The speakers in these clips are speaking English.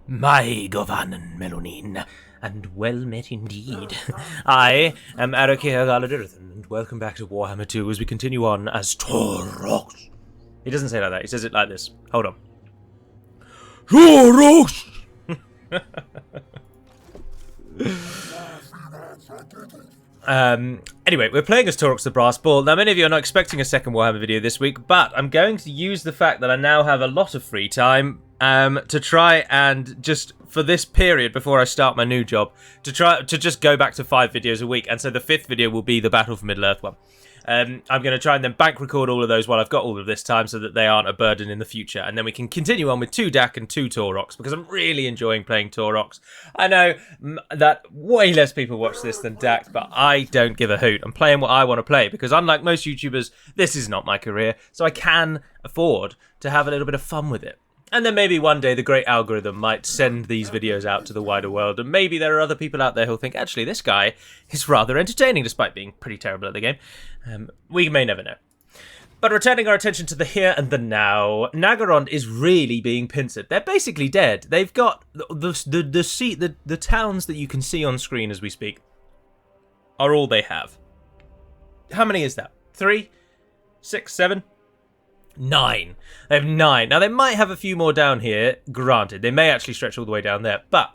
My Govanen Melonin, and well met indeed. I am Arakir Galadirthan, and welcome back to Warhammer 2 as we continue on as Taurox. He doesn't say it like that, he says it like this. Hold on. Taurox! Anyway, we're playing as Taurox the Brass Bull. Now, many of you are not expecting a second Warhammer video this week, but I'm going to use the fact that I now have a lot of free time to try and just, for this period before I start my new job, to try to just go back to 5 videos a week. And so the 5th video will be the Battle for Middle-earth one. I'm going to try and then bank record all of those while I've got all of this time so that they aren't a burden in the future. And then we can continue on with 2 DAC and 2 Taurox because I'm really enjoying playing Taurox. I know that way less people watch this than DAC, but I don't give a hoot. I'm playing what I want to play because unlike most YouTubers, this is not my career. So I can afford to have a little bit of fun with it. And then maybe one day the great algorithm might send these videos out to the wider world, and maybe there are other people out there who'll think, actually, this guy is rather entertaining despite being pretty terrible at the game. We may never know. But returning our attention to the here and the now, Naggarond is really being pincered. They're basically dead. They've got the towns that you can see on screen as we speak are all they have. How many is that? 3? 6? 7? 9. They have 9. Now, they might have a few more down here, granted. They may actually stretch all the way down there, but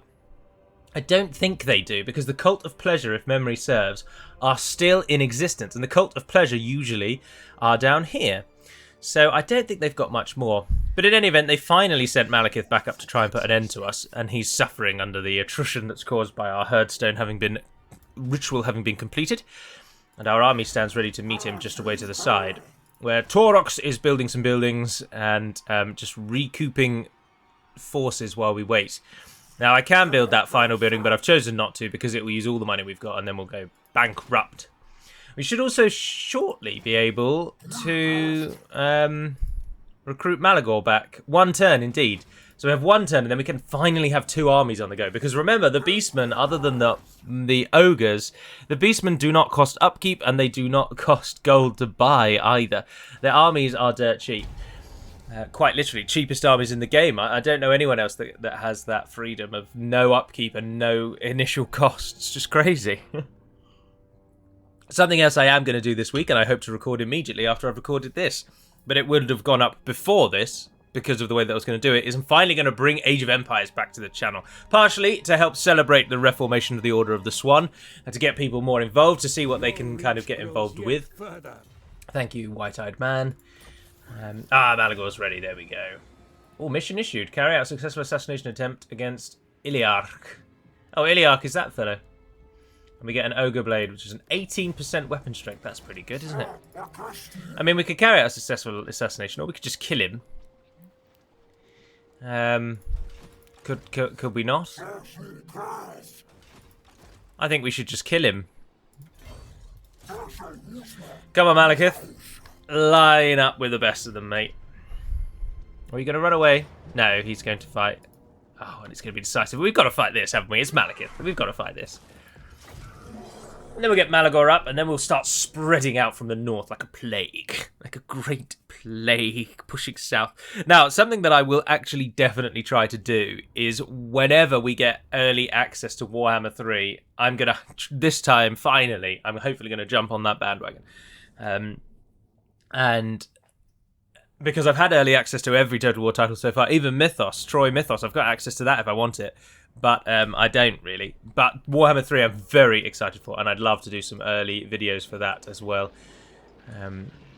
I don't think they do, because the Cult of Pleasure, if memory serves, are still in existence, and the Cult of Pleasure usually are down here. So I don't think they've got much more. But in any event, they finally sent Malekith back up to try and put an end to us, and he's suffering under the attrition that's caused by our herdstone ritual having been completed, and our army stands ready to meet him just away to the side, where Taurox is building some buildings and just recouping forces while we wait. Now, I can build that final building, but I've chosen not to because it will use all the money we've got and then we'll go bankrupt. We should also shortly be able to recruit Malagor back. 1 turn, indeed. So we have 1 turn, and then we can finally have 2 armies on the go. Because remember, the Beastmen, other than the Ogres, the Beastmen do not cost upkeep, and they do not cost gold to buy either. Their armies are dirt cheap. Quite literally, cheapest armies in the game. I don't know anyone else that has that freedom of no upkeep and no initial cost. It's just crazy. Something else I am going to do this week, and I hope to record immediately after I've recorded this, but it would have gone up before this, because of the way that I was going to do it, is I'm finally going to bring Age of Empires back to the channel. Partially to help celebrate the reformation of the Order of the Swan, and to get people more involved, to see what they can kind of get involved with. Thank you, White-Eyed Man. Malagor's ready, there we go. Oh, mission issued. Carry out a successful assassination attempt against Iliarch. Oh, Iliarch is that fellow. And we get an Ogre Blade, which is an 18% weapon strength. That's pretty good, isn't it? I mean, we could carry out a successful assassination, or we could just kill him. Could we not? I think we should just kill him. Come on, Malekith. Line up with the best of them, mate. Are you going to run away? No, he's going to fight. Oh, and it's going to be decisive. We've got to fight this, haven't we? It's Malekith. We've got to fight this. And then we'll get Malagor up, and then we'll start spreading out from the north like a plague. Like a great plague pushing south. Now, something that I will actually definitely try to do is whenever we get early access to Warhammer 3, I'm going to, this time, finally, I'm hopefully going to jump on that bandwagon. And because I've had early access to every Total War title so far, even Mythos, Troy Mythos, I've got access to that if I want it. But I don't really. But Warhammer 3 I'm very excited for, and I'd love to do some early videos for that as well.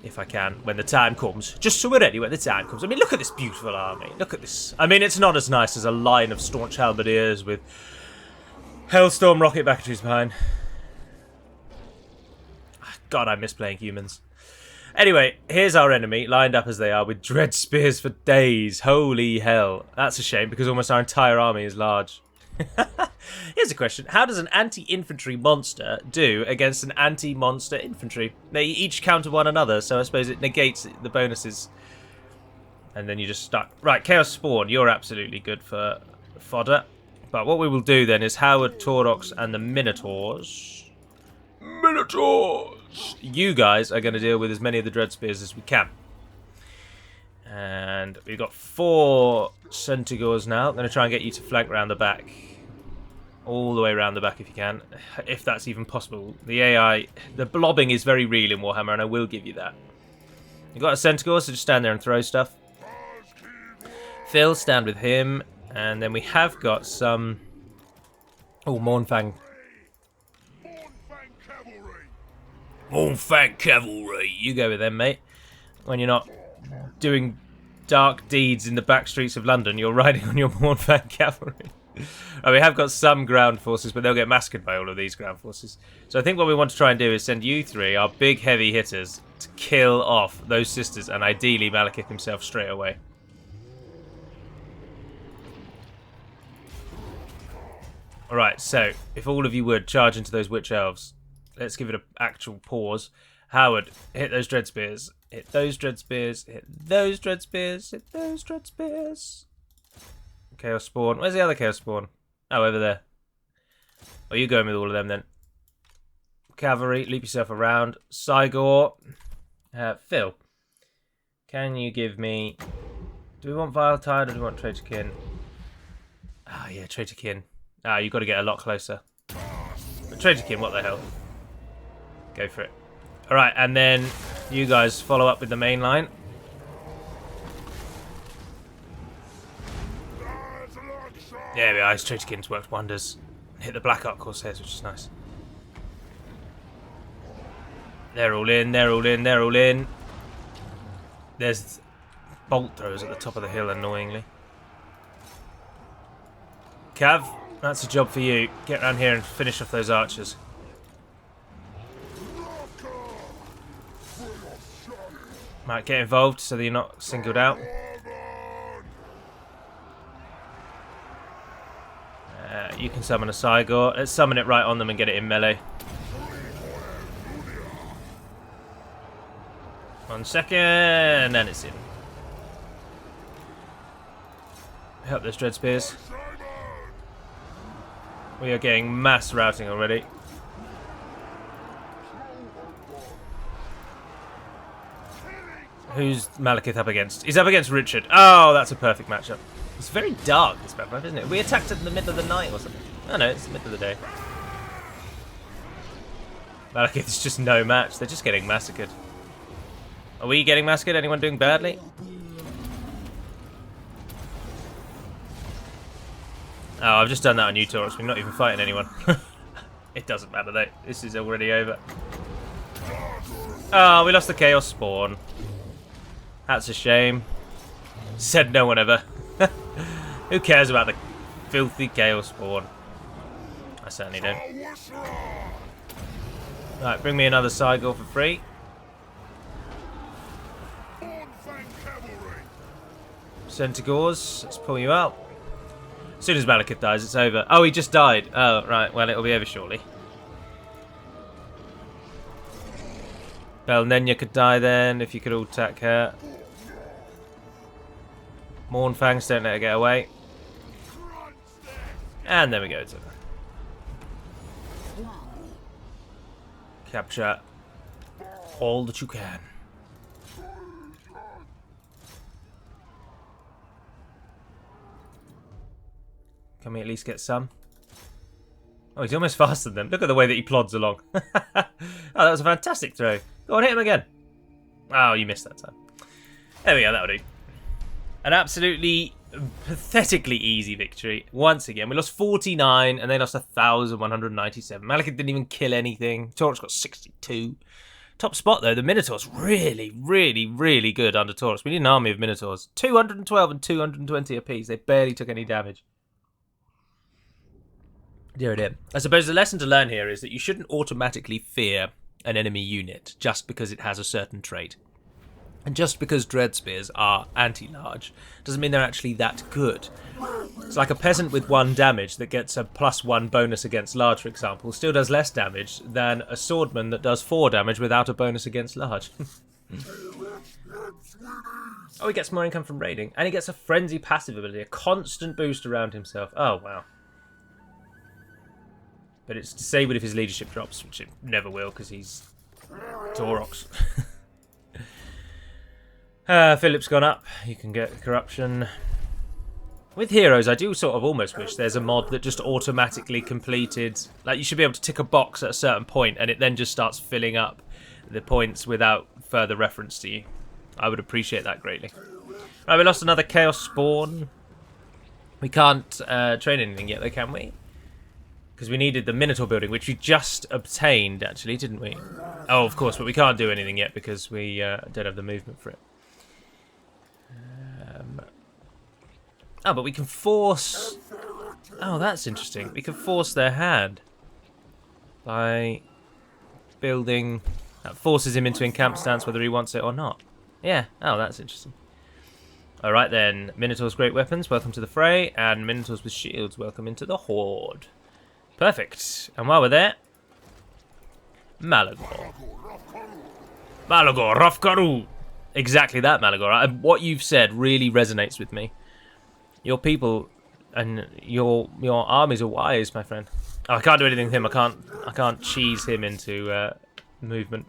If I can, when the time comes. Just so we're ready when the time comes. I mean, look at this beautiful army. Look at this. I mean, it's not as nice as a line of staunch halberdiers with Hellstorm rocket batteries behind. God, I miss playing humans. Anyway, here's our enemy, lined up as they are, with dread spears for days. Holy hell. That's a shame, because almost our entire army is large. Here's a question. How does an anti-infantry monster do against an anti-monster infantry? They each counter one another, so I suppose it negates the bonuses. And then you just stuck. Right, Chaos Spawn, you're absolutely good for fodder. But what we will do then is Howard, Taurox, and the Minotaurs. You guys are going to deal with as many of the Dread Spears as we can. And we've got 4 Centaurs now. I'm going to try and get you to flank around the back. All the way around the back if you can. If that's even possible. The AI, the blobbing is very real in Warhammer, and I will give you that. You've got a Centaur, so just stand there and throw stuff. Phil, stand with him. And then we have got some... Oh, Mournfang. Mournfang Cavalry. You go with them, mate. When you're not doing dark deeds in the back streets of London, you're riding on your Mournfang Cavalry. Oh, we have got some ground forces, but they'll get massacred by all of these ground forces. So I think what we want to try and do is send you 3, our big heavy hitters, to kill off those sisters, and ideally Malekith himself straight away. Alright, so if all of you would charge into those witch elves, let's give it an actual pause. Howard, hit those dread spears. Hit those dread spears. Hit those dread spears. Hit those dread spears. Chaos Spawn. Where's the other Chaos Spawn? Oh, over there. Oh, you're going with all of them then. Cavalry, leap yourself around. Cygor. Phil. Can you give me... Do we want Vile Tide or do we want Traitor Kin? Ah, yeah, Traitor Kin. Ah, you've got to get a lot closer. But Traitor Kin, what the hell? Go for it. Alright, and then you guys follow up with the main line. There we are, his Traitor Kin's worked wonders. Hit the Black Ark Corsairs, which is nice. They're all in, they're all in, they're all in. There's bolt throwers at the top of the hill, annoyingly. Cav, that's a job for you. Get around here and finish off those archers. Might get involved so that you're not singled out. You can summon a Cygor. Let's summon it right on them and get it in melee. 1 second, and it's in. Help those Dread Spears. We are getting mass routing already. Who's Malekith up against? He's up against Richard. Oh, that's a perfect matchup. It's very dark, this map, isn't it? We attacked in the middle of the night or something. Oh no, it's the middle of the day. Malekith is just no match. They're just getting massacred. Are we getting massacred? Anyone doing badly? Oh, I've just done that on you, Taurox. We're not even fighting anyone. It doesn't matter though. This is already over. Oh, we lost the Chaos Spawn. That's a shame. Said no one ever. Who cares about the filthy Chaos Spawn? I certainly don't. Right, bring me another Cygor for free. Centaurs, let's pull you out. As soon as Malekith dies, it's over. Oh, he just died. Oh, right, well, it'll be over shortly. Belnenya could die then, if you could all attack her. Mournfangs, don't let her get away. And there we go. Capture all that you can. Can we at least get some? Oh, he's almost faster than them. Look at the way that he plods along. Oh, that was a fantastic throw. Go on, hit him again. Oh, you missed that time. There we go, that'll do. An absolutely pathetically easy victory. Once again, we lost 49 and they lost 1,197. Malekith didn't even kill anything. Taurox got 62. Top spot, though. The Minotaurs really, really, really good under Taurox. We need an army of Minotaurs. 212 and 220 apiece. They barely took any damage. Dear, dear. I suppose the lesson to learn here is that you shouldn't automatically fear an enemy unit just because it has a certain trait. And just because Dread Spears are anti-large doesn't mean they're actually that good. It's like a peasant with 1 damage that gets a +1 bonus against large, for example, still does less damage than a swordman that does 4 damage without a bonus against large. Oh, he gets more income from raiding, and he gets a frenzy passive ability, a constant boost around himself. Oh, wow. But it's disabled if his leadership drops, which it never will, because he's Taurox. Philip's gone up. You can get corruption. With heroes, I do sort of almost wish there's a mod that just automatically completed. Like, you should be able to tick a box at a certain point and it then just starts filling up the points without further reference to you. I would appreciate that greatly. Right, we lost another Chaos Spawn. We can't train anything yet though, can we? Because we needed the Minotaur building, which we just obtained, actually, didn't we? Oh, of course, but we can't do anything yet because we don't have the movement for it. Oh, but we can force... Oh, that's interesting. We can force their hand by building... That forces him into encamp stance whether he wants it or not. Yeah, oh, that's interesting. Alright then, Minotaurs great weapons, welcome to the fray, and Minotaurs with shields, welcome into the horde. Perfect. And while we're there, Malagor. Malagor, Rafkaru. Exactly that, Malagor. What you've said really resonates with me. Your people and your armies are wise, my friend. Oh, I can't do anything with him. I can't cheese him into movement,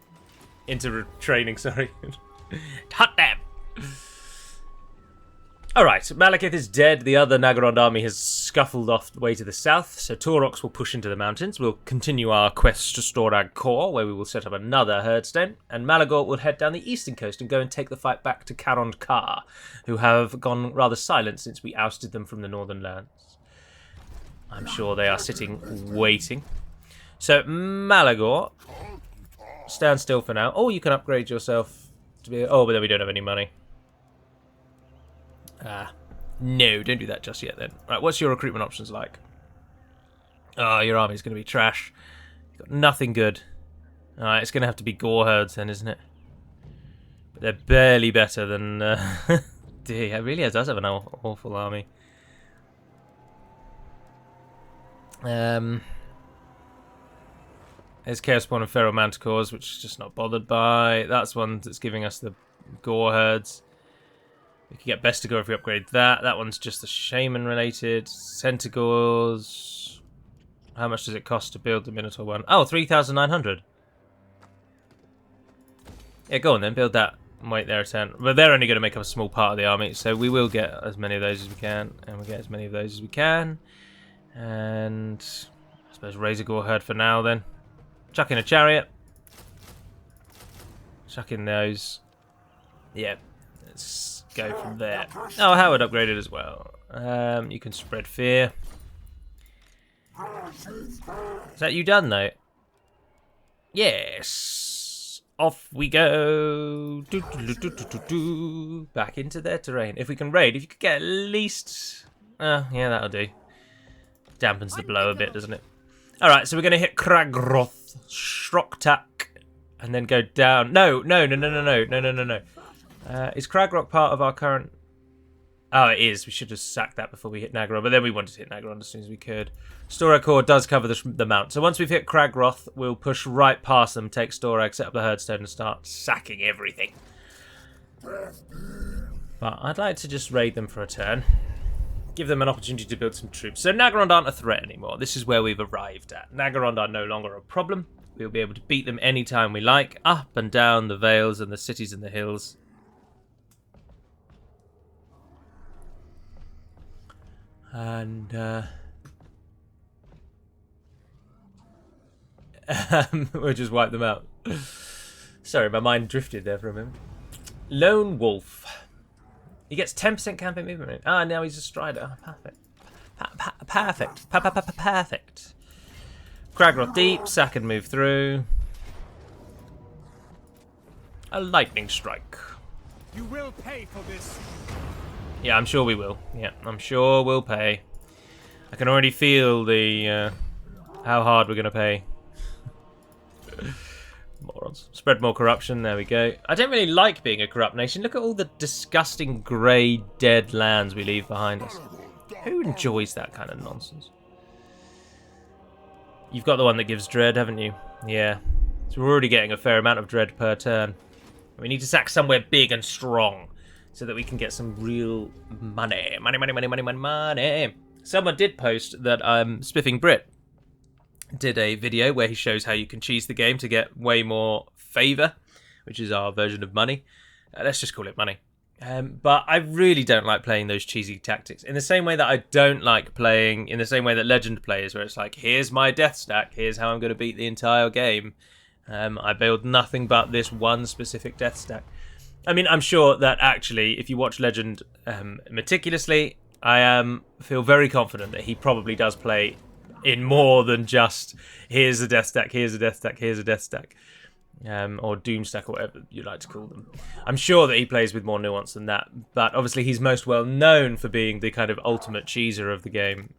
into training. Sorry. Hot damn. Alright, Malekith is dead. The other Naggarond army has scuffled off the way to the south, so Taurox will push into the mountains. We'll continue our quest to Storag Core, where we will set up another herdstone, and Malagor will head down the eastern coast and go and take the fight back to Carond Kar, who have gone rather silent since we ousted them from the northern lands. I'm sure they are sitting, waiting. So, Malagor, stand still for now. Oh, you can upgrade yourself to be... Oh, but then we don't have any money. No, don't do that just yet then. Right, what's your recruitment options like? Oh, your army's going to be trash. You've got nothing good. Alright, it's going to have to be gore herds then, isn't it? But they're barely better than... Dear, it really does have an awful army. There's Chaos Spawn and Feral Manticores, which is just not bothered by. That's one that's giving us the gore herds. We can get Bestigor if we upgrade that. That one's just the Shaman related. Centaurs. How much does it cost to build the Minotaur one? Oh, 3,900. Yeah, go on then. Build that and wait their turn. But they're only going to make up a small part of the army, so we will get as many of those as we can. And we'll get as many of those as we can. And I suppose Razor Gore Herd for now then. Chuck in a chariot. Chuck in those. Yeah. Let's go from there. Oh, Howard upgraded as well. You can spread fear. Is that you done though? Yes. Off we go. Back into their terrain. If we can raid, if you could get at least... yeah, that'll do. Dampens the blow a bit, doesn't it? Alright, so we're going to hit Kragroth, Shroktak, and then go down. No. Is Cragrock part of our current... Oh, it is. We should have sacked that before we hit Naggarond, but then we wanted to hit Naggarond as soon as we could. Storag Core does cover the mount. So once we've hit Cragroth, we'll push right past them, take Storag, set up the herdstone, and start sacking everything. But I'd like to just raid them for a turn. Give them an opportunity to build some troops. So Naggarond aren't a threat anymore. This is where we've arrived at. Naggarond are no longer a problem. We'll be able to beat them anytime we like, up and down the vales and the cities and the hills. And we'll just wipe them out. Sorry, my mind drifted there for a minute. Lone Wolf. He gets 10% campaign movement rate. Ah, now he's a strider. Oh, perfect. Perfect. Cragroth deep. Sack and move through. A lightning strike. You will pay for this. Yeah, I'm sure we will. Yeah, I'm sure we'll pay. I can already feel the how hard we're gonna pay. Morons. Spread more corruption. There we go. I don't really like being a corrupt nation. Look at all the disgusting grey dead lands we leave behind us. Who enjoys that kind of nonsense? You've got the one that gives dread, haven't you? Yeah. So we're already getting a fair amount of dread per turn. We need to sack somewhere big and strong, so that we can get some real money. Money. Someone did post that Spiffing Brit did a video where he shows how you can cheese the game to get way more favour, which is our version of money. Let's just call it money. But I really don't like playing those cheesy tactics. In the same way that I don't like playing, in the same way that Legend plays, where it's like, here's my death stack, here's how I'm going to beat the entire game. I build nothing but this one specific death stack. I mean, I'm sure that actually, if you watch Legend meticulously, I feel very confident that he probably does play in more than just, here's a death stack, here's a death stack, here's a death stack. Or Doomstack, or whatever you like to call them. I'm sure that he plays with more nuance than that, but obviously he's most well known for being the kind of ultimate cheeser of the game,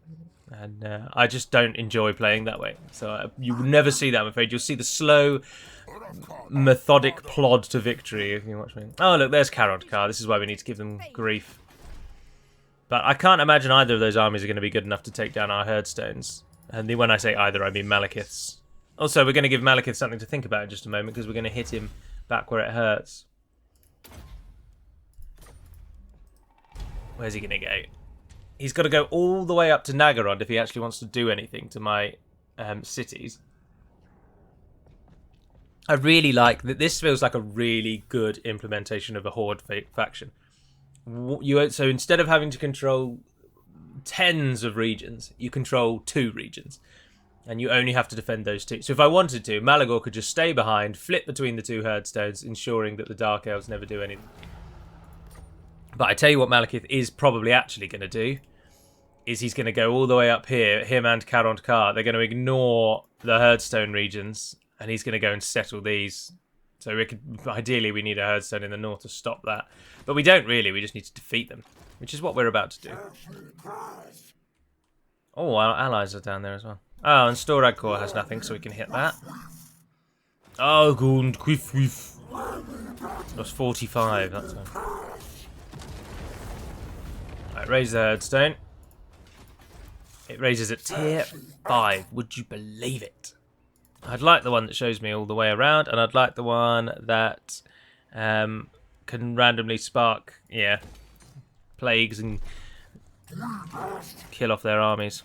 and I just don't enjoy playing that way. So you will never see that, I'm afraid. You'll see the slow, methodic plod to victory if you watch me. Oh, look, there's Naggarond. This is why we need to give them grief. But I can't imagine either of those armies are going to be good enough to take down our herdstones. And when I say either, I mean Malekith's. Also, we're going to give Malekith something to think about in just a moment, because we're going to hit him back where it hurts. Where's he going to go? He's got to go all the way up to Naggarond if he actually wants to do anything to my cities. I really like that. This feels like a really good implementation of a horde faction. So instead of having to control tens of regions, you control 2 regions. And you only have to defend those 2. So if I wanted to, Malagor could just stay behind, flip between the 2 herdstones, ensuring that the Dark Elves never do anything. But I tell you what Malekith is probably actually going to do, is he's going to go all the way up here, him and Naggarond. They're going to ignore the herdstone regions, and he's going to go and settle these. So ideally we need a herdstone in the north to stop that. But we don't really, we just need to defeat them, which is what we're about to do. Oh, our allies are down there as well. Oh, and Storag Core has nothing, so we can hit that. Oh, Gund, quiff. That's 45, that's one. Right, raise the herdstone. It raises at tier 5. Would you believe it? I'd like the one that shows me all the way around, and I'd like the one that can randomly spark, plagues and kill off their armies.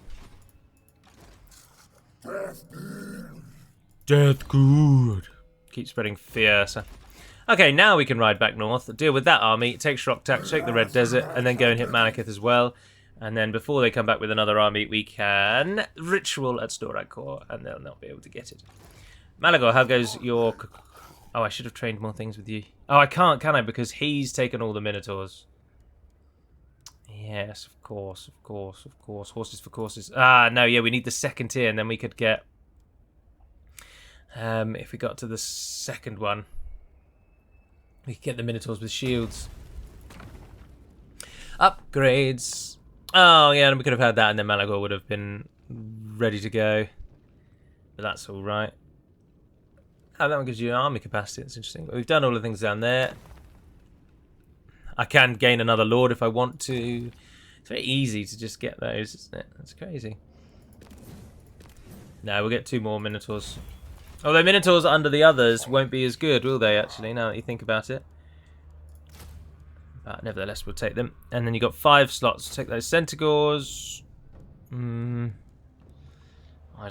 Death good. Keep spreading fear. So. Okay, now we can ride back north, deal with that army, take Shock Attack, take the Red Desert, and then go and hit Malekith as well. And then before they come back with another army, we can Ritual at Storag Core, and they'll not be able to get it. Malagor, how goes your... Oh, I should have trained more things with you. Oh, I can't, can I? Because he's taken all the Minotaurs. Yes, of course. Horses for courses. Ah, no, yeah, we need the second tier, and then we could get... if we got to the second one, we could get the Minotaurs with shields. Upgrades. Oh, yeah, and we could have had that, and then Malagor would have been ready to go. But that's all right. Oh, that one gives you an army capacity. That's interesting. But we've done all the things down there. I can gain another lord if I want to. It's very easy to just get those, isn't it? That's crazy. No, we'll get 2 more Minotaurs. Although Minotaurs under the others won't be as good, will they, actually, now that you think about it? But nevertheless, we'll take them. And then you've got 5 slots to take those Centaurs. I don't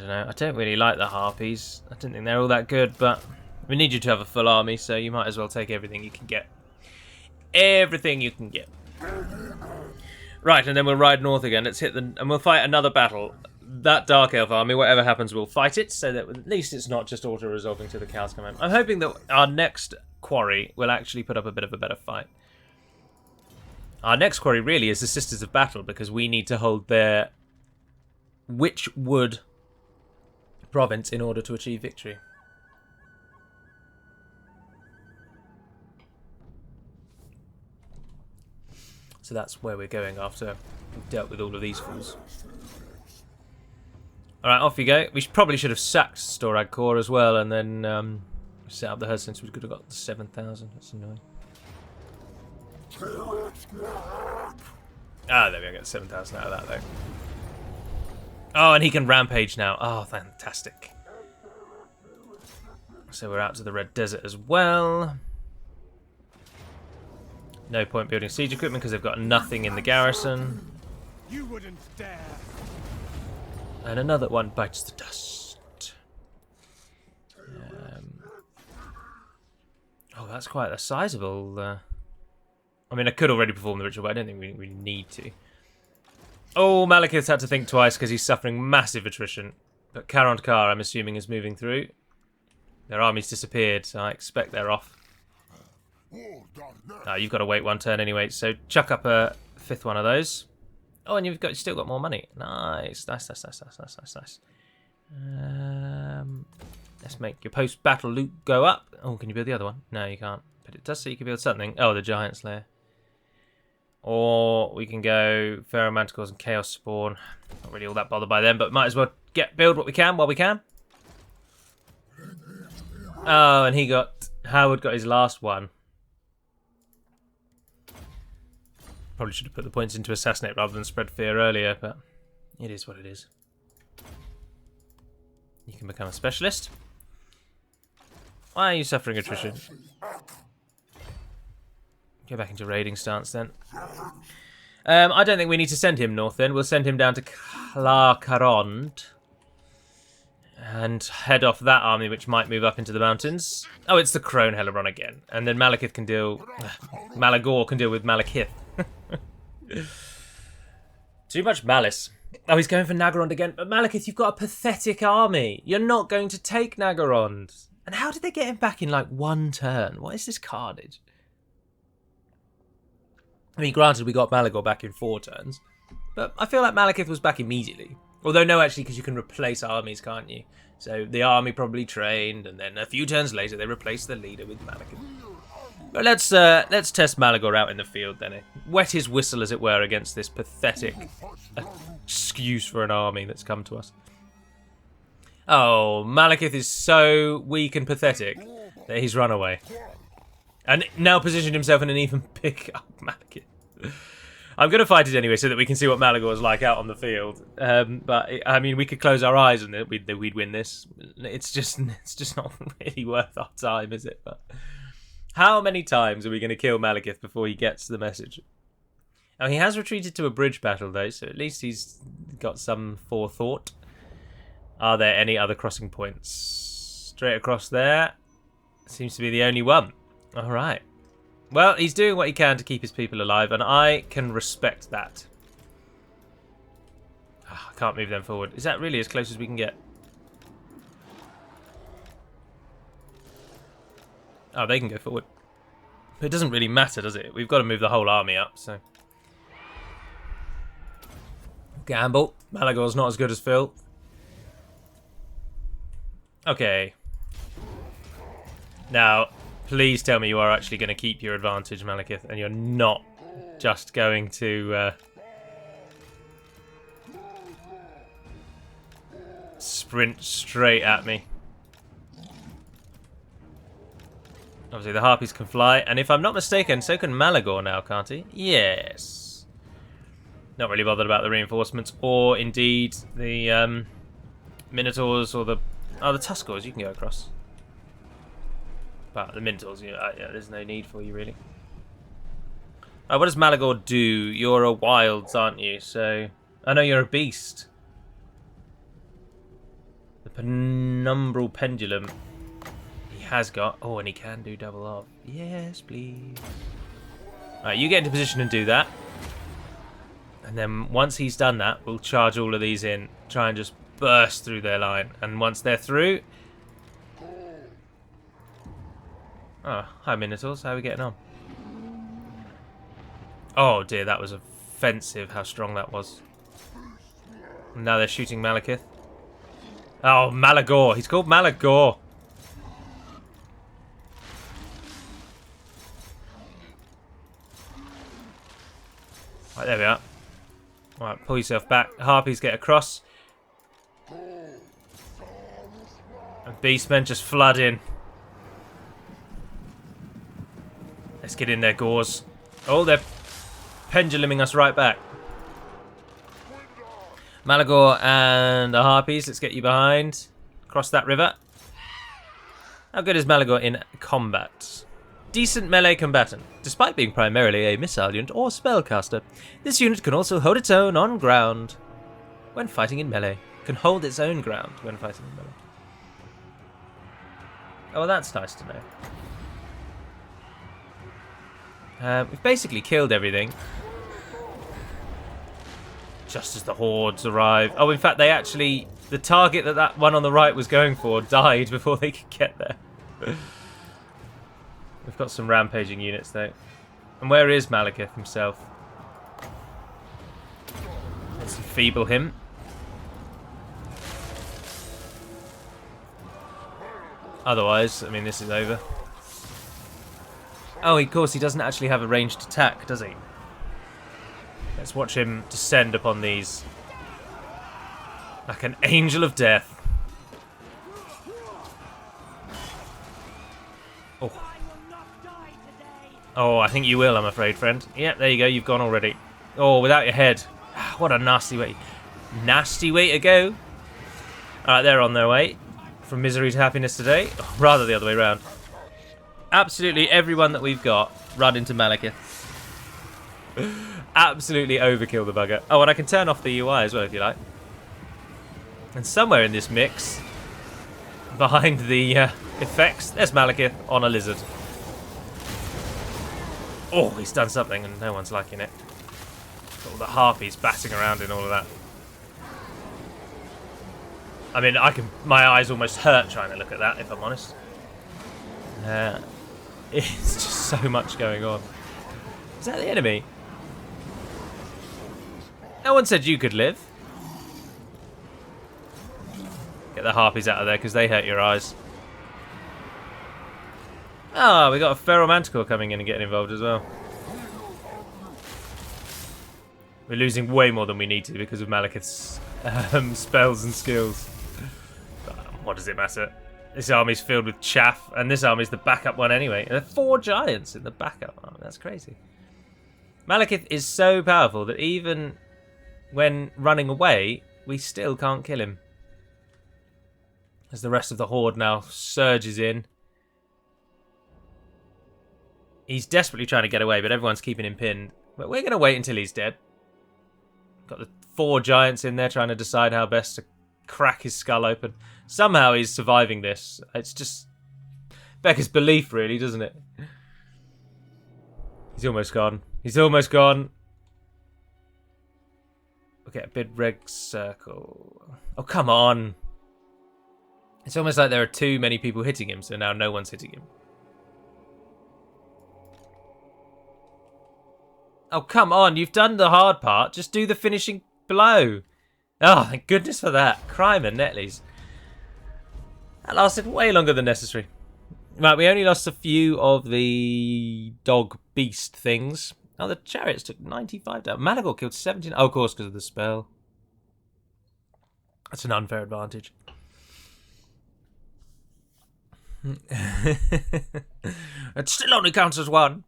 know. I don't really like the Harpies. I don't think they're all that good, but we need you to have a full army, so you might as well take everything you can get. Everything you can get. Right, and then we'll ride north again. Let's hit the... And we'll fight another battle. That Dark Elf army, whatever happens, we'll fight it, so that at least it's not just auto-resolving till the cows come home. I'm hoping that our next quarry will actually put up a bit of a better fight. Our next quarry really is the Sisters of Battle, because we need to hold their Witchwood province in order to achieve victory. So that's where we're going after we've dealt with all of these fools. Alright, off you go. We probably should have sacked Storag Core as well, and then set up the herd, since we could have got the 7,000. That's annoying. Ah, there we go. Get 7,000 out of that, though. Oh, and he can rampage now. Oh, fantastic. So we're out to the Red Desert as well. No point building siege equipment because they've got nothing in the garrison. You wouldn't dare. And another one bites the dust. Oh, that's quite a sizable... I mean, I could already perform the ritual, but I don't think we really need to. Oh, Malekith's had to think twice because he's suffering massive attrition. But Naggarond, I'm assuming, is moving through. Their army's disappeared, so I expect they're off. Oh, you've got to wait one turn anyway, so chuck up a 5th one of those. Oh, and you've still got more money. Nice. Let's make your post-battle loot go up. Oh, can you build the other one? No, you can't. But it does say you can build something. Oh, the Giant Slayer. Or we can go Pharaoh Manticores and Chaos Spawn. Not really all that bothered by them, but might as well build what we can while we can. Oh, and Howard got his last one. Probably should have put the points into Assassinate rather than Spread Fear earlier, but it is what it is. You can become a specialist. Why are you suffering attrition? Go back into raiding stance then. I don't think we need to send him north then. We'll send him down to Naggarond and head off that army, which might move up into the mountains. Oh, it's the Crone Hellebron again. And then Malekith can deal... Malagor can deal with Malekith. Too much malice. Oh, he's going for Naggarond again. But Malekith, you've got a pathetic army. You're not going to take Naggarond. And how did they get him back in, like, 1 turn? What is this carnage? I mean, granted, we got Malagor back in 4 turns. But I feel like Malekith was back immediately. Although, no, actually, because you can replace armies, can't you? So the army probably trained, and then a few turns later, they replaced the leader with Malekith. But let's test Malagor out in the field, then. Wet his whistle, as it were, against this pathetic excuse for an army that's come to us. Oh, Malekith is so weak and pathetic that he's run away. And now positioned himself in an even bigger... Oh, Malekith. I'm going to fight it anyway so that we can see what Malagor's like out on the field. But, I mean, we could close our eyes and we'd win this. It's just not really worth our time, is it? But how many times are we going to kill Malekith before he gets the message? Oh, he has retreated to a bridge battle, though, so at least he's got some forethought. Are there any other crossing points? Straight across there. Seems to be the only one. All right. Well, he's doing what he can to keep his people alive, and I can respect that. Oh, I can't move them forward. Is that really as close as we can get? Oh, they can go forward. But it doesn't really matter, does it? We've got to move the whole army up, so... Gamble. Malagor's not as good as Phil. Okay. Now... Please tell me you are actually going to keep your advantage, Malekith, and you're not just going to sprint straight at me. Obviously, the Harpies can fly, and if I'm not mistaken, so can Malagor now, can't he? Yes. Not really bothered about the reinforcements, or indeed the Minotaurs or the... Oh, the Tuskors, you can go across. But the Minotaurs, yeah, there's no need for you, really. What does Malagor do? You're a wilds, aren't you? So, I know you're a beast. The Penumbral Pendulum. He has got... Oh, and he can do double off. Yes, please. Alright, you get into position and do that. And then once he's done that, we'll charge all of these in. Try and just burst through their line. And once they're through... Oh, hi Minotaurs, how are we getting on? Oh dear, that was offensive how strong that was. And now they're shooting Malekith. Oh, Malagor, he's called Malagor. Right, there we are. Alright, pull yourself back. Harpies get across. And Beastmen just flood in. Let's get in there, Gores. Oh, they're penduluming us right back. Malagor and the Harpies, let's get you behind. Cross that river. How good is Malagor in combat? Decent melee combatant. Despite being primarily a missile unit or spellcaster, this unit can also hold its own on ground when fighting in melee. Can hold its own ground when fighting in melee. Oh, well, that's nice to know. We've basically killed everything. Just as the hordes arrive. Oh, in fact, they actually... The target that one on the right was going for died before they could get there. We've got some rampaging units, though. And where is Malekith himself? Let's enfeeble him. Otherwise, I mean, this is over. Oh, of course, he doesn't actually have a ranged attack, does he? Let's watch him descend upon these. Like an angel of death. Oh. Oh, I think you will, I'm afraid, friend. Yeah, there you go, you've gone already. Oh, without your head. What a nasty way. Nasty way to go. Alright, they're on their way. From misery to happiness today. Oh, rather the other way around. Absolutely everyone that we've got run into Malekith. Absolutely overkill the bugger. Oh, and I can turn off the UI as well if you like. And somewhere in this mix, behind the effects, there's Malekith on a lizard. Oh, he's done something and no one's liking it. Got all the harpies batting around in all of that. I mean, my eyes almost hurt trying to look at that, if I'm honest. It's just so much going on. Is that the enemy? No one said you could live. Get the harpies out of there because they hurt your eyes. Ah, we got a feral manticore coming in and getting involved as well. We're losing way more than we need to because of Malekith's spells and skills. But what does it matter? This army's filled with chaff, and this army's the backup one anyway. And there are 4 giants in the backup army. That's crazy. Malekith is so powerful that even when running away, we still can't kill him. As the rest of the horde now surges in. He's desperately trying to get away, but everyone's keeping him pinned. But we're going to wait until he's dead. Got the 4 giants in there trying to decide how best to crack his skull open. Somehow he's surviving this. It's just Becca's belief, really, doesn't it? He's almost gone. He's almost gone. Okay, a big red circle. Oh, come on. It's almost like there are too many people hitting him, so now no one's hitting him. Oh, come on. You've done the hard part. Just do the finishing blow. Oh, thank goodness for that. Crime and Netleys. That lasted way longer than necessary. Right, we only lost a few of the dog beast things. Oh, the chariots took 95 down. Malagor killed 17. Oh, of course, because of the spell. That's an unfair advantage. It still only counts as 1.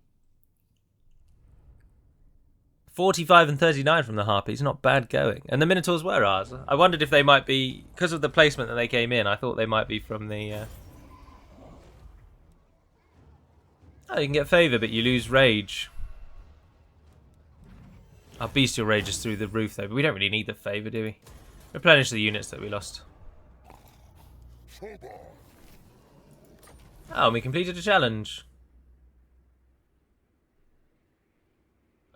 45 and 39 from the Harpies. Not bad going. And the Minotaurs were ours. I wondered if they might be... Because of the placement that they came in, I thought they might be from the... Oh, you can get favour, but you lose rage. Our bestial rage is through the roof, though. But we don't really need the favour, do we? Replenish the units that we lost. Oh, and we completed a challenge.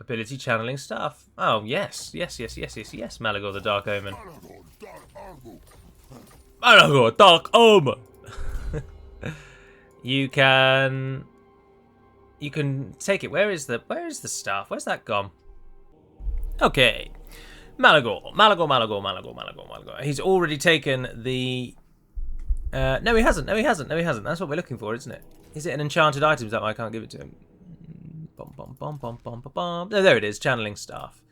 Ability channeling stuff. Oh, yes. Yes, Malagor the Dark Omen. Malagor, Dark Omen! You can take it. Where is the staff? Where's that gone? Okay. Malagor. He's already taken the... No, he hasn't. That's what we're looking for, isn't it? Is it an enchanted item? Is that why I can't give it to him? No, there it is. Channeling staff.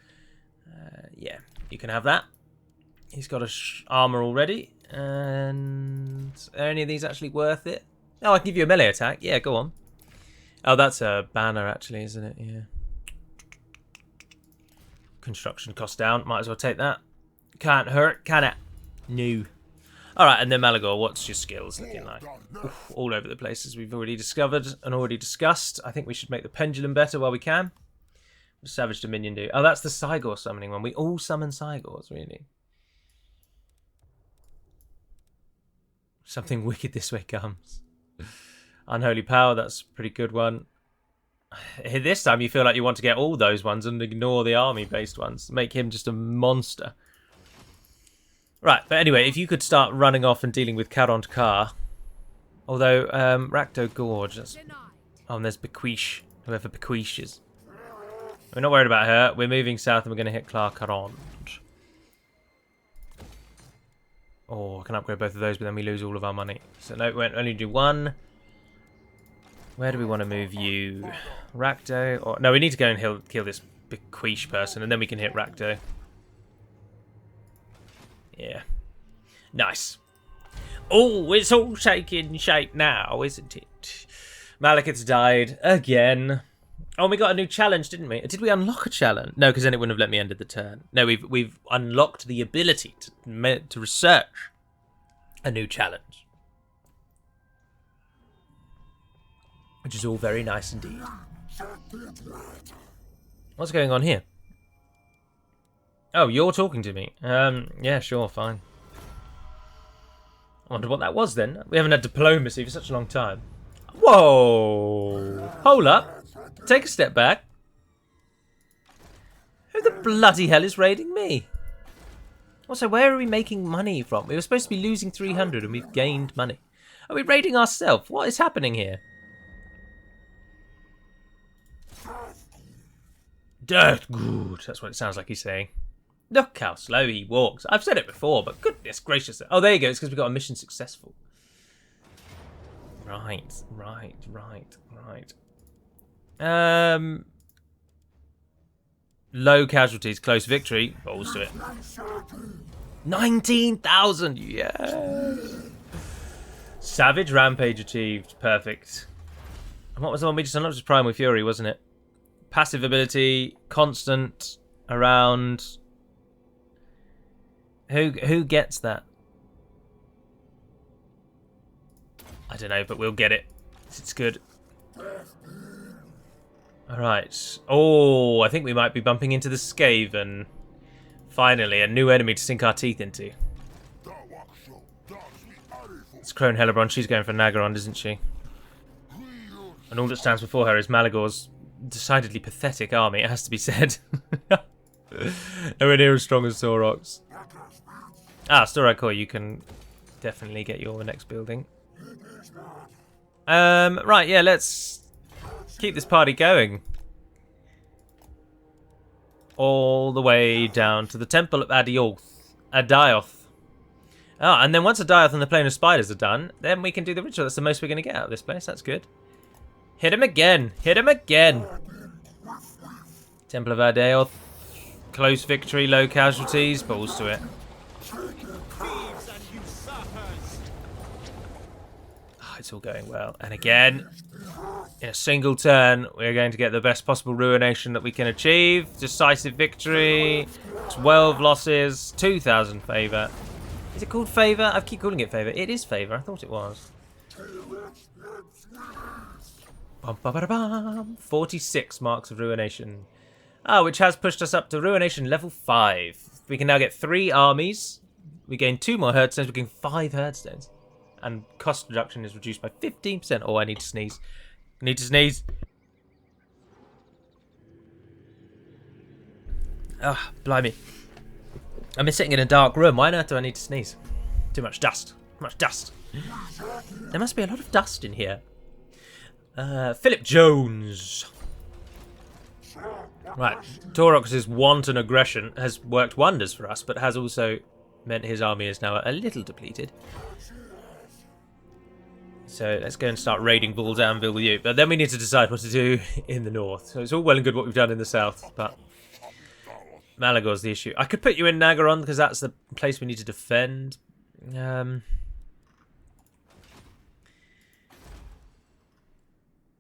Yeah, you can have that. He's got a armor already. And are any of these actually worth it? Oh, I can give you a melee attack. Yeah, go on. Oh, that's a banner, actually, isn't it? Yeah. Construction cost down. Might as well take that. Can't hurt, can it? No. Alright, and then Malagor, what's your skills looking like? Oof, all over the place, as we've already discovered and already discussed. I think we should make the pendulum better while we can. What does Savage Dominion do? Oh, that's the Cygor summoning one. We all summon Cygors, really. Something wicked this way comes. Unholy Power, that's a pretty good one. This time you feel like you want to get all those ones and ignore the army-based ones. Make him just a monster. Right, but anyway, if you could start running off and dealing with Naggarond Car. Although, Rakdo Gorge, that's... Oh, and there's Bequeash, whoever Bequeash is. We're not worried about her. We're moving south and we're going to hit Naggarond. Oh, I can upgrade both of those, but then we lose all of our money. So no, we'll only do one. Where do we want to move you? Rakdo? Or no, we need to go and kill this Bequeash person, and then we can hit Rakdo. Yeah. Nice. Oh, it's all taking shape now, isn't it? Malekith's died again. Oh, we got a new challenge, didn't we? Did we unlock a challenge? No, because then it wouldn't have let me end the turn. No, we've unlocked the ability to research a new challenge, which is all very nice indeed. What's going on here? Oh, you're talking to me. Yeah, sure, fine. I wonder what that was then. We haven't had diplomacy for such a long time. Whoa! Hold up. Take a step back. Who the bloody hell is raiding me? Also, where are we making money from? We were supposed to be losing 300 and we've gained money. Are we raiding ourselves? What is happening here? Dirt good. That's what it sounds like he's saying. Look how slow he walks. I've said it before, but goodness gracious. Oh, there you go. It's because we got a mission successful. Right. Low casualties, close victory. Balls to it. 19,000. Yeah. Savage rampage achieved. Perfect. And what was the one we just unlocked? It was Primal Fury, wasn't it? Passive ability, constant, around. Who gets that? I don't know, but we'll get it. It's good. Alright. Oh, I think we might be bumping into the Skaven. Finally, a new enemy to sink our teeth into. It's Crone Hellebron. She's going for Naggarond, isn't she? And all that stands before her is Malagor's decidedly pathetic army, it has to be said. Nowhere near as strong as Taurox. Ah, Storakor, you can definitely get your next building. Right, yeah, let's keep this party going. All the way down to the Temple of Adioth. Oh, and then once Adioth and the Plane of Spiders are done, then we can do the ritual. That's the most we're going to get out of this place. That's good. Hit him again. Hit him again. Temple of Adioth. Close victory, low casualties. Balls to it. Oh, it's all going well. And again, in a single turn, we're going to get the best possible ruination that we can achieve. Decisive victory. 12 losses. 2,000 favour. Is it called favour? I keep calling it favour. It is favour. I thought it was. 46 marks of ruination. Ah, which has pushed us up to ruination level 5. We can now get 3 armies. We gain 2 more herd stones. We gain 5 herd stones. And cost reduction is reduced by 15%. Oh, I need to sneeze. I need to sneeze. Ah, blimey. I'm sitting in a dark room. Why on earth do I need to sneeze? Too much dust. Too much dust. There must be a lot of dust in here. Philip Jones. Right. Taurox's wanton aggression has worked wonders for us, but has also meant his army is now a little depleted. So let's go and start raiding Bull's Anvil with you. But then we need to decide what to do in the north. So it's all well and good what we've done in the south, but Malagor's the issue. I could put you in Naggarond because that's the place we need to defend.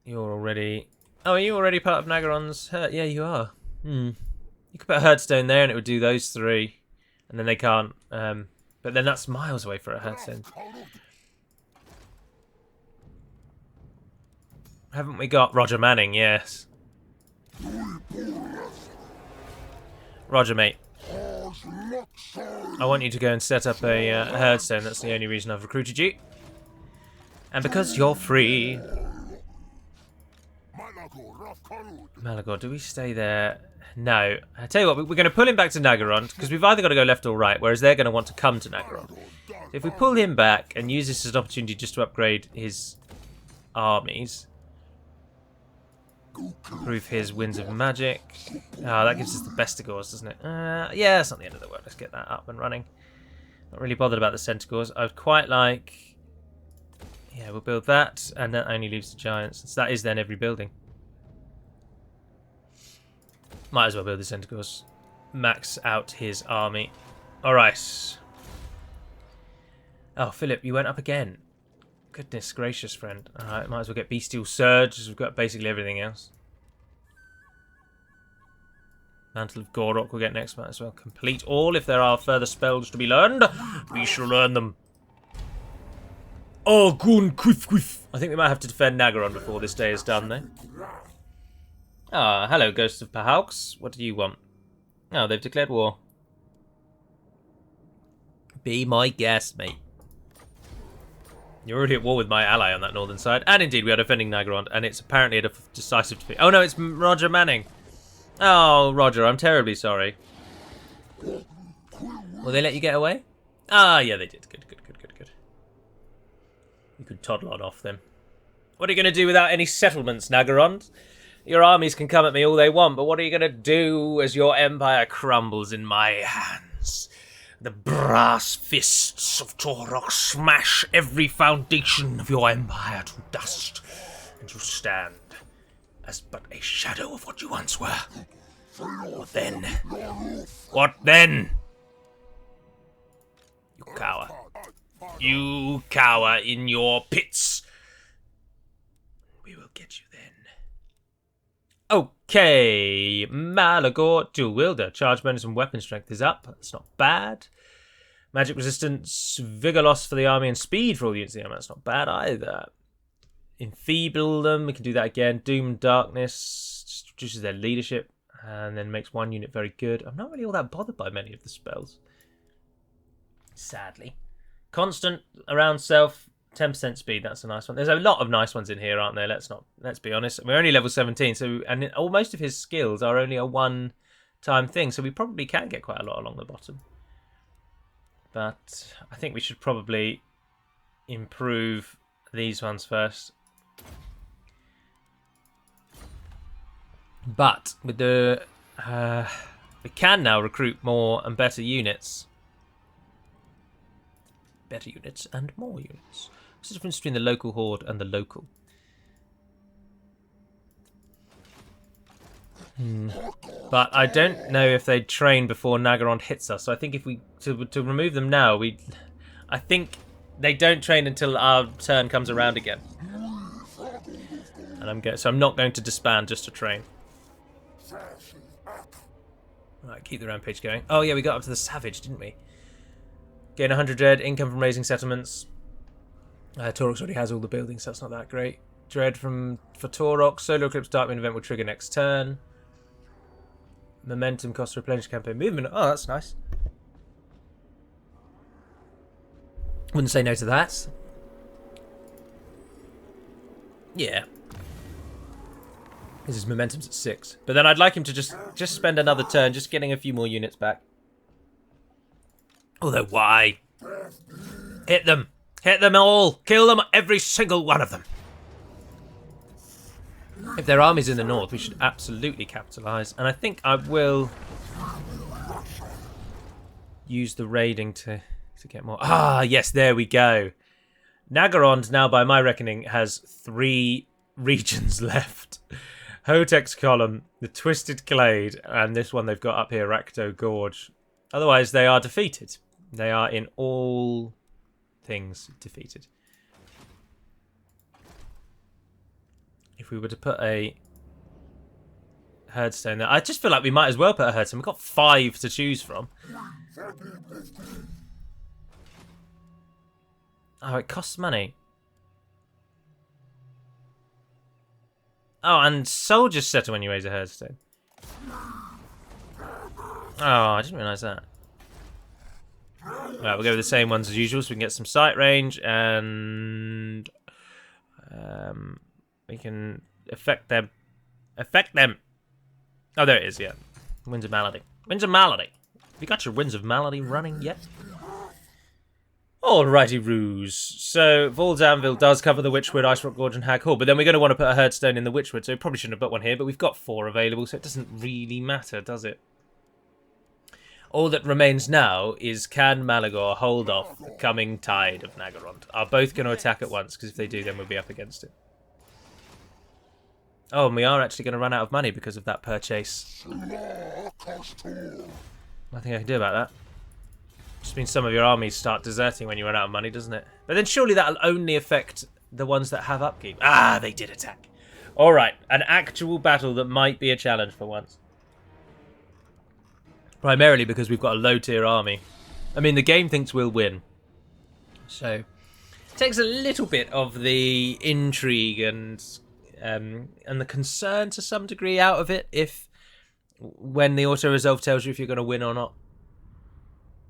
You're already... Oh, are you already part of Naggarond's herd? Yeah, you are. You could put a herdstone there and it would do those 3. And then they can't... but then that's miles away for a herdstone. Haven't we got Roger Manning? Yes. Roger, mate. I want you to go and set up a herdstone. That's the only reason I've recruited you. And because you're free... Malagor, do we stay there? No. I tell you what, we're going to pull him back to Naggarond, because we've either got to go left or right, whereas they're going to want to come to Naggarond. So if we pull him back and use this as an opportunity just to upgrade his armies, improve his winds of magic. Oh, that gives us the Bestigors, doesn't it? Yeah, that's not the end of the world. Let's get that up and running. Not really bothered about the Centigors. I would quite like... Yeah, we'll build that, and that only leaves the Giants. So that is then every building. Might as well build the Centigors. Max out his army. Alright. Oh, Philip, you went up again. Goodness gracious, friend. Alright, might as well get Bestial Surge, as we've got basically everything else. Mantle of Gorok we'll get next, might as well complete all. If there are further spells to be learned, we shall learn them. Oh, Gun Quiff Quiff. I think we might have to defend Naggarond before this day is done, though. Ah, hello, Ghosts of Pahaux. What do you want? Oh, they've declared war. Be my guest, mate. You're already at war with my ally on that northern side. And indeed, we are defending Naggarond, and it's apparently a decisive defeat. Oh no, it's Roger Manning. Oh, Roger, I'm terribly sorry. Will they let you get away? Ah, yeah, they did. Good, good, good, good, good. You could toddle on off them. What are you going to do without any settlements, Naggarond? Your armies can come at me all they want, but what are you going to do as your empire crumbles in my hands? The brass fists of Taurox smash every foundation of your empire to dust, and you stand as but a shadow of what you once were. What then? What then? You cower. You cower in your pits. We will get you then. Okay, Malagor, dual wielder. Charge bonus and weapon strength is up. That's not bad. Magic resistance, vigor loss for the army, and speed for all the units in the army. That's not bad either. Enfeeble them. We can do that again. Doom and darkness just reduces their leadership and then makes one unit very good. I'm not really all that bothered by many of the spells, sadly. Constant around self. 10% speed, that's a nice one. There's a lot of nice ones in here, aren't there? Let's be honest. We're only level 17, and most of his skills are only a one-time thing, so we probably can get quite a lot along the bottom. But I think we should probably improve these ones first. But with the we can now recruit more and better units. Better units and more units. What's the difference between the local horde and the local? But I don't know if they train before Naggarond hits us. So I think if we to remove them now, I think they don't train until our turn comes around again. And so I'm not going to disband just to train. Right, keep the rampage going. Oh yeah, we got up to the Savage, didn't we? Gain 100 dread, income from raising settlements. Taurox already has all the buildings, so that's not that great. Dread for Taurox. Solar Eclipse Darkmoon event will trigger next turn. Momentum cost to replenish campaign movement. Oh, that's nice. Wouldn't say no to that. Yeah. His momentum's at 6. But then I'd like him to just spend another turn just getting a few more units back. Although, why? Hit them. Hit them all. Kill them, every single one of them. If their army's in the north, we should absolutely capitalise. And I think I will use the raiding to get more. Ah, yes, there we go. Naggarond now, by my reckoning, has 3 regions left. Hotek's Column, the Twisted Clade, and this one they've got up here, Rakto Gorge. Otherwise, they are defeated. They are in all things defeated. If we were to put a herdstone there, I just feel like we might as well put a herdstone. We've got 5 to choose from. Oh, it costs money. Oh, and soldiers settle when you raise a herdstone. Oh, I didn't realise that. Right, we'll go with the same ones as usual so we can get some sight range, and we can affect their Affect them. Oh, there it is, yeah. Winds of Malady. Winds of Malady. Have you got your Winds of Malady running yet? Alrighty, Ruse. So, Vaul's Anvil does cover the Witchwood, Ice Rock Gorge, and Hag Hall, but then we're going to want to put a Herdstone in the Witchwood, so we probably shouldn't have put one here, but we've got 4 available, so it doesn't really matter, does it? All that remains now is, can Malagor hold off the coming tide of Naggarond? Are both going to attack at once? Because if they do, then we'll be up against it. Oh, and we are actually going to run out of money because of that purchase. Nothing I can do about that. Just means some of your armies start deserting when you run out of money, doesn't it? But then surely that'll only affect the ones that have upkeep. Ah, they did attack. Alright, an actual battle that might be a challenge for once. Primarily because we've got a low-tier army. I mean, the game thinks we'll win. So, it takes a little bit of the intrigue and the concern to some degree out of it when the auto-resolve tells you if you're going to win or not.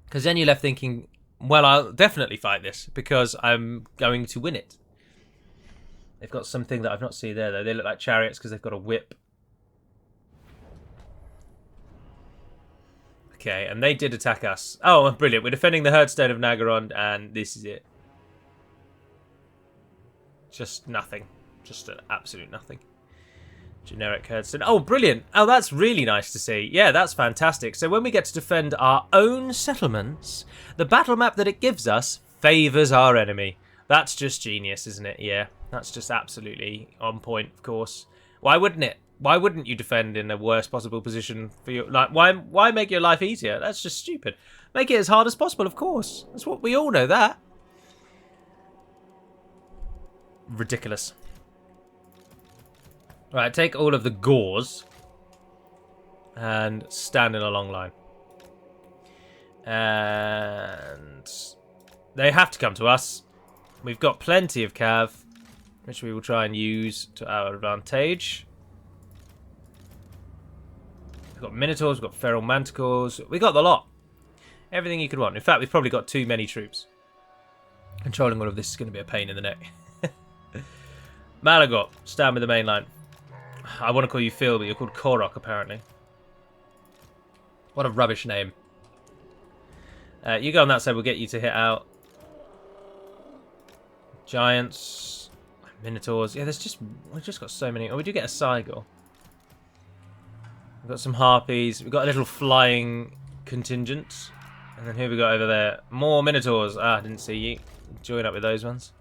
Because then you're left thinking, well, I'll definitely fight this because I'm going to win it. They've got something that I've not seen there, though. They look like chariots because they've got a whip. Okay, and they did attack us. Oh, brilliant. We're defending the Herdstone of Naggarond, and this is it. Just nothing. Just an absolute nothing. Generic Herdstone. Oh, brilliant. Oh, that's really nice to see. Yeah, that's fantastic. So when we get to defend our own settlements, the battle map that it gives us favours our enemy. That's just genius, isn't it? Yeah, that's just absolutely on point, of course. Why wouldn't it? Why wouldn't you defend in the worst possible position for you? Like, why make your life easier? That's just stupid. Make it as hard as possible, of course. That's what we all know that. Ridiculous. Right, take all of the gauze and stand in a long line. And they have to come to us. We've got plenty of cav, which we will try and use to our advantage. We've got Minotaurs, we've got Feral Manticores, we got the lot. Everything you could want. In fact, we've probably got too many troops. Controlling all of this is going to be a pain in the neck. Malagor, stand with the main line. I want to call you Phil, but you're called Korok, apparently. What a rubbish name. You go on that side, we'll get you to hit out. Giants, Minotaurs. Yeah, we've just got so many. Oh, we do get a Cygor. We've got some Harpies. We've got a little flying contingent. And then who have we got over there? More Minotaurs. Ah, I didn't see you. Join up with those ones.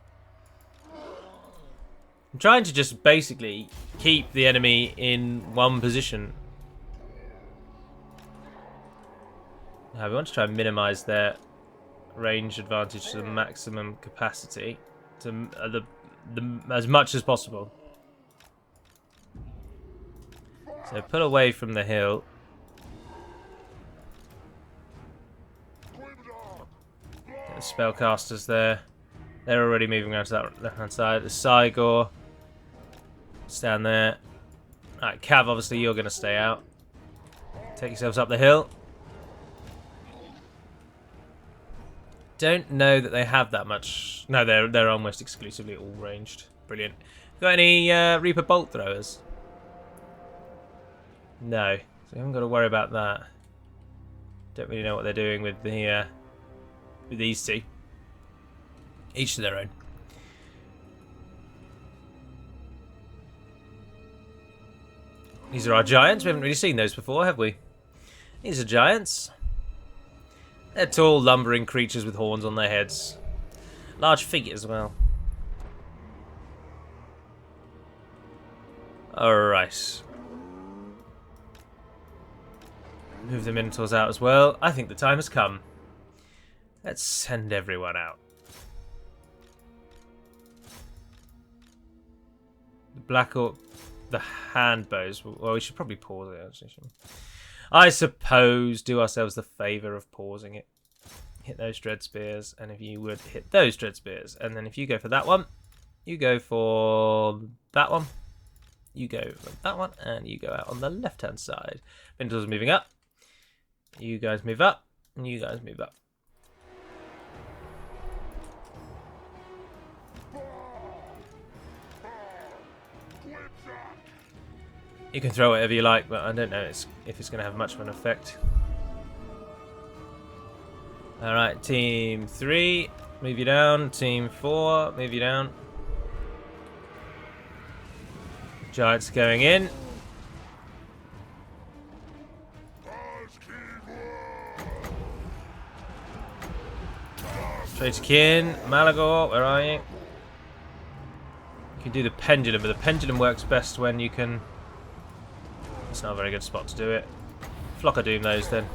I'm trying to just basically keep the enemy in one position. Now, we want to try and minimise their range advantage to the maximum capacity. To as much as possible. So pull away from the hill. Get the spellcasters there. They're already moving around to that left-hand side. The Cygor. Stand there. Alright, Cav, obviously you're going to stay out. Take yourselves up the hill. Don't know that they have that much. No, they're almost exclusively all ranged. Brilliant. Got any Reaper bolt throwers? No, so we haven't got to worry about that. Don't really know what they're doing with the with these two. Each to their own. These are our giants. We haven't really seen those before, have we? These are giants. They're tall, lumbering creatures with horns on their heads. Large feet as well. Alright. Move the Minotaurs out as well. I think the time has come. Let's send everyone out. The Black Orc, the hand bows. Well, we should probably pause it, actually. I suppose do ourselves the favour of pausing it. Hit those dread spears, and if you would hit those dread spears, and then if you go for that one, you go for that one, you go for that one, and you go out on the left-hand side. Minotaurs moving up. You guys move up, and you guys move up. You can throw whatever you like, but I don't know if it's going to have much of an effect. Alright, Team 3, move you down. Team 4, move you down. Giants going in. Traitor Kin, Malagor, where are you? You can do the pendulum, but the pendulum works best when you can... It's not a very good spot to do it. Flock of Doom those then.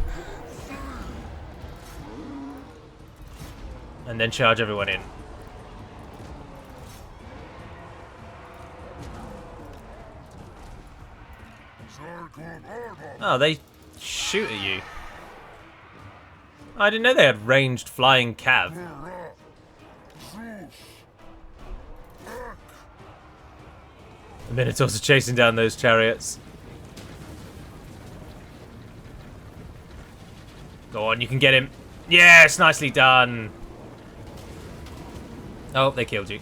And then charge everyone in. Oh, they shoot at you. I didn't know they had ranged flying cav. The Minotaurs are chasing down those chariots. Go on, you can get him. Yes, nicely done. Oh, they killed you.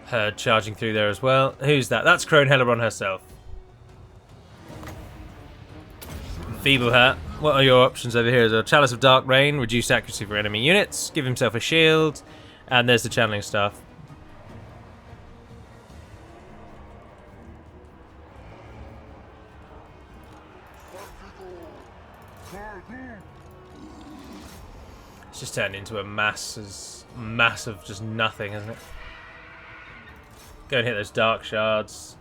Herd charging through there as well. Who's that? That's Crone Hellebron herself. Feeble her. What are your options over here? There's a Chalice of Dark Rain, reduced accuracy for enemy units, give himself a shield, and there's the channeling staff. It's just turned into a mass of just nothing, isn't it? Go and hit those dark shards.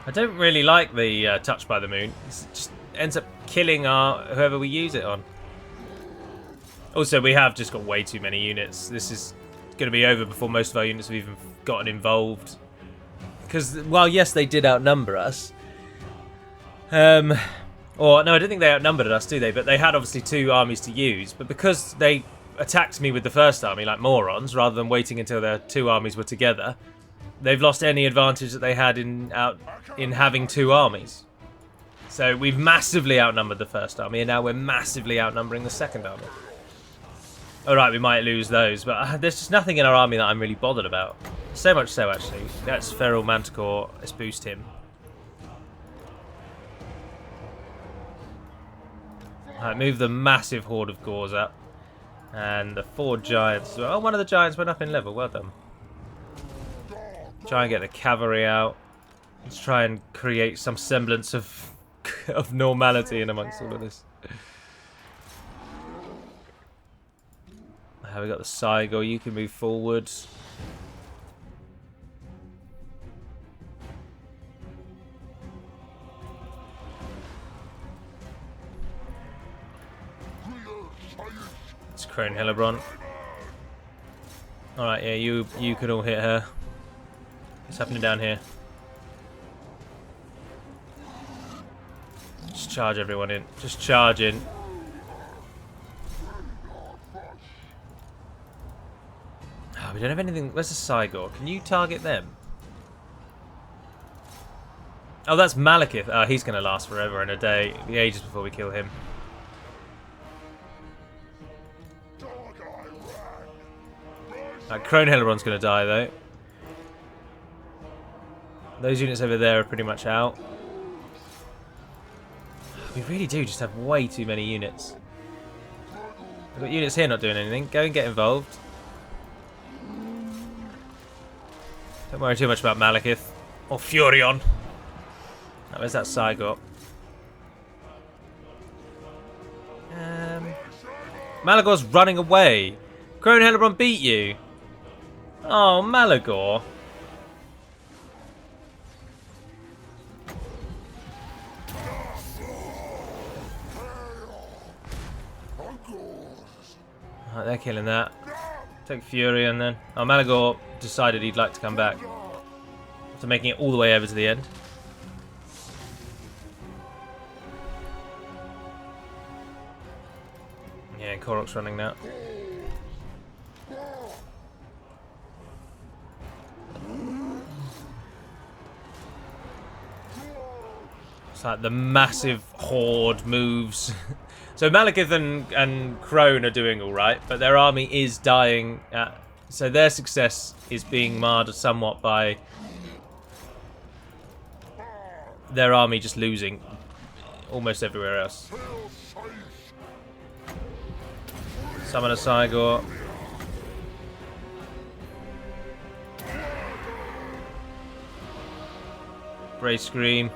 I don't really like the touch by the moon. It just ends up killing whoever we use it on. Also, we have just got way too many units. This is going to be over before most of our units have even gotten involved. Because, while yes, they did outnumber us. Or, no, I don't think they outnumbered us, do they? But they had obviously 2 armies to use. But because they attacked me with the first army like morons, rather than waiting until their 2 armies were together, they've lost any advantage that they had in having 2 armies. So we've massively outnumbered the first army, and now we're massively outnumbering the second army. Alright, we might lose those, but there's just nothing in our army that I'm really bothered about. So much so, actually. That's Feral Manticore. Let's boost him. Alright, move the massive horde of Gors up. And the 4 giants. Oh, one of the giants went up in level. Well done. Try and get the cavalry out. Let's try and create some semblance of normality in amongst all of this. We got the Cygor. You can move forward. It's Crone Hellebron. Alright, yeah, you could all hit her. What's happening down here? Just charge everyone in. Just charge in. Oh, we don't have anything. Where's the Cygor? Can you target them? Oh, that's Malekith. Oh, he's going to last forever and a day. It'll be ages before we kill him. Crone Hellebron's going to die, though. Those units over there are pretty much out. We really do just have way too many units. We've got units here not doing anything. Go and get involved. Don't worry too much about Malekith. Or Furion. Oh, where's that Cygor? Malagor's running away. Crone Hellebron beat you. Oh, Malagor. Right, they're killing that. Take Furion then. Oh, Malagor decided he'd like to come back. After making it all the way over to the end. Yeah, and Taurox running now. It's like the massive horde moves. So Malekith and Crone are doing alright, but their army is dying. So their success is being marred somewhat by their army just losing almost everywhere else. Summon a Cygor. Brave Scream.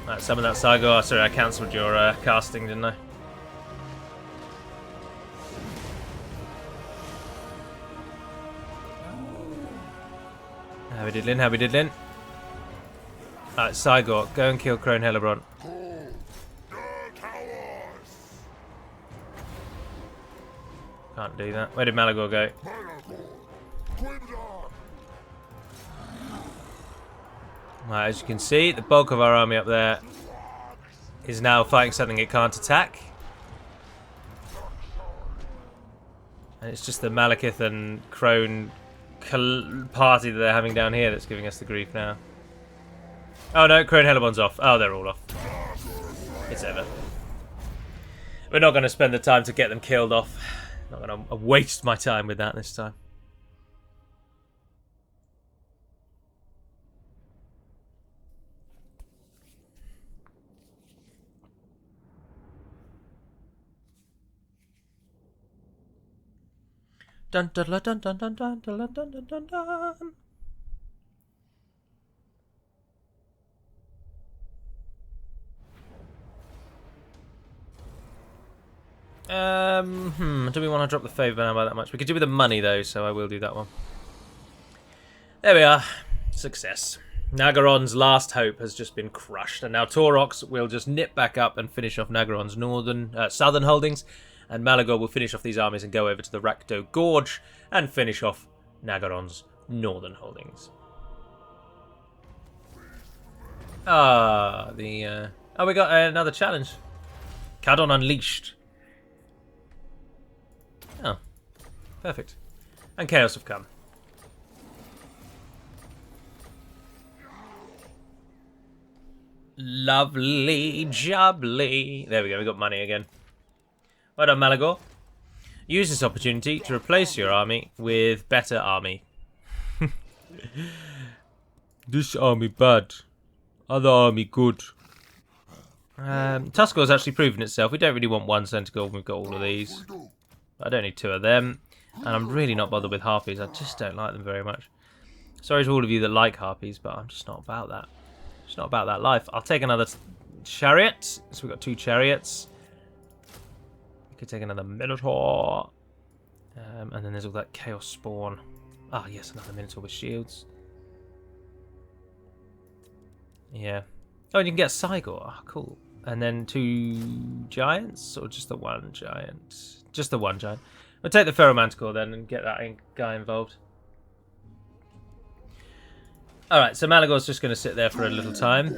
Right, summon that Cygor. Sorry, I cancelled your casting, didn't I? How we diddling, how we diddling. Right, Cygor, go and kill Crone Hellebron. Can't do that. Where did Malagor go? Right, as you can see, the bulk of our army up there is now fighting something it can't attack. And it's just the Malekith and Crone party that they're having down here that's giving us the grief now. Oh no, Crone Hellebron's off. Oh, they're all off. It's over. We're not going to spend the time to get them killed off. Not going to waste my time with that this time. Dun dun dun dun dun dun dun dun dun dun dun dun. Do we want to drop the favour now by that much? We could do with the money though, so I will do that one. There we are. Success. Naggarond's last hope has just been crushed, and now Taurox will just nip back up and finish off Naggarond's southern holdings, and Malagor will finish off these armies and go over to the Rakdo Gorge and finish off Naggarond's northern holdings. We got another challenge. Cadon Unleashed. Oh, perfect. And Chaos have come. Lovely jubbly. There we go, we got money again. Well done, Malagor. Use this opportunity to replace your army with better army. This army bad. Other army good. Tuskar's actually proven itself. We don't really want one Centaur. We've got all of these. I don't need two of them. And I'm really not bothered with Harpies. I just don't like them very much. Sorry to all of you that like Harpies, but I'm just not about that. Just not about that life. I'll take another chariot. So we've got two chariots. We could take another Minotaur. And then there's all that Chaos Spawn. Ah, yes, another Minotaur with shields. Yeah. Oh, and you can get a Cygor. Oh, cool. And then two giants? Or just the one giant? Just the one giant. We'll take the Ferromanticore then and get that guy involved. Alright, so Malagor's just going to sit there for a little time.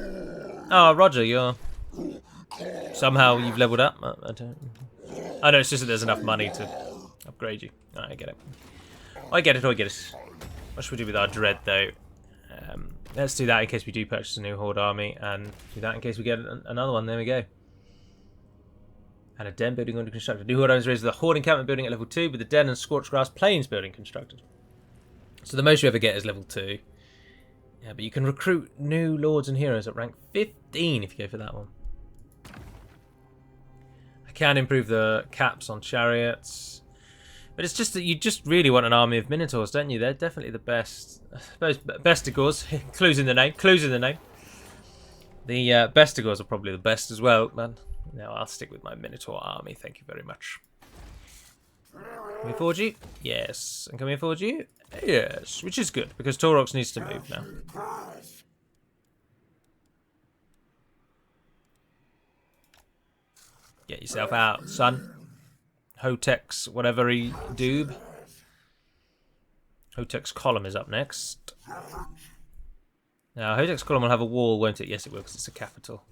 Oh, Roger, you're... Somehow you've leveled up. I don't... I know, it's just that there's enough money to upgrade you. I get it. I get it. What should we do with our Dread, though? Let's do that in case we do purchase a new Horde army, and do that in case we get another one. There we go. And a den building under constructed. New Horde armies raised the Horde encampment building at level 2, with the den and scorched grass plains building constructed. So the most you ever get is level 2. Yeah, but you can recruit new lords and heroes at rank 15 if you go for that one. I can improve the caps on chariots. But it's just that you just really want an army of Minotaurs, don't you? They're definitely the best. I suppose Bestigors. Clues in the name. Clues in the name. The Bestigors are probably the best as well, man. No, I'll stick with my Minotaur army. Thank you very much. Can we afford you? Yes. And can we afford you? Yes. Which is good, because Taurox needs to move now. Get yourself out, son. Hotex, whatever he doob. Hotex Column is up next. Now, Hotex Column will have a wall, won't it? Yes, it will, because it's a capital.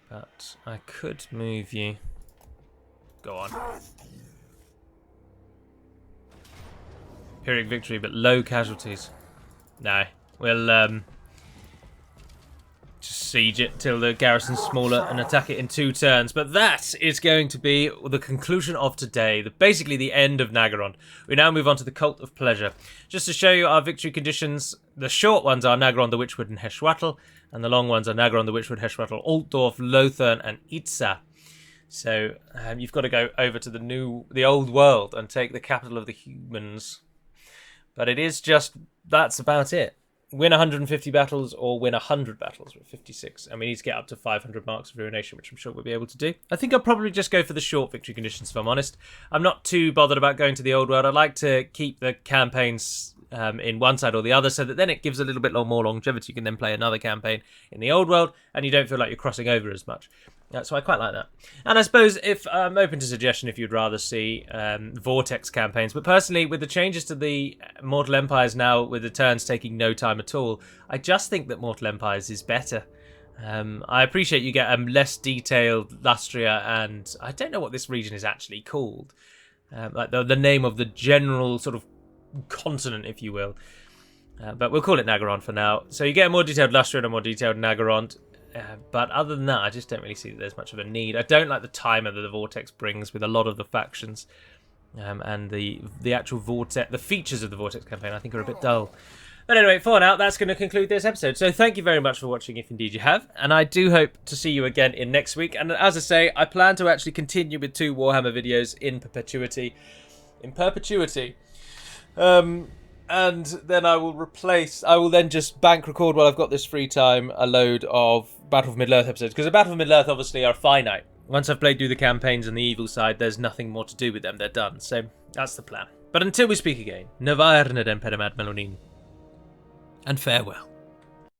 But I could move you. Go on. Pyrrhic victory, but low casualties. No, We'll just siege it till the garrison's smaller and attack it in 2 turns. But that is going to be the conclusion of today, basically the end of Naggarond. We now move on to the Cult of Pleasure. Just to show you our victory conditions, the short ones are Naggarond the Witchwood and Heshwattle, and the long ones are Naggarond the Witchwood, Heshwattle, Altdorf, Lothern, and Itza. So you've got to go over to the old world and take the capital of the humans. But it is just, that's about it. Win 150 battles or win 100 battles with 56. And we need to get up to 500 marks of ruination, which I'm sure we'll be able to do. I think I'll probably just go for the short victory conditions, if I'm honest. I'm not too bothered about going to the old world. I like to keep the campaigns in one side or the other, so that then it gives a little bit more longevity. You can then play another campaign in the old world, and you don't feel like you're crossing over as much. So I quite like that. And I suppose if I'm open to suggestion if you'd rather see Vortex campaigns. But personally, with the changes to the Mortal Empires now, with the turns taking no time at all, I just think that Mortal Empires is better. I appreciate you get a less detailed Lustria, and I don't know what this region is actually called. Like the name of the general sort of continent, if you will. But we'll call it Naggarond for now. So you get a more detailed Lustria and a more detailed Naggarond. But other than that, I just don't really see that there's much of a need. I don't like the timer that the Vortex brings with a lot of the factions. And the actual Vortex, the features of the Vortex campaign, I think are a bit dull. But anyway, for now, that's going to conclude this episode. So thank you very much for watching, if indeed you have. And I do hope to see you again in next week. And as I say, I plan to actually continue with 2 Warhammer videos in perpetuity. And then I will then just bank record while I've got this free time a load of Battle of Middle-earth episodes. Because the Battle of Middle-earth obviously are finite. Once I've played through the campaigns on the evil side, there's nothing more to do with them. They're done. So that's the plan. But until we speak again, Navarne den Pedamad Melonin. And farewell.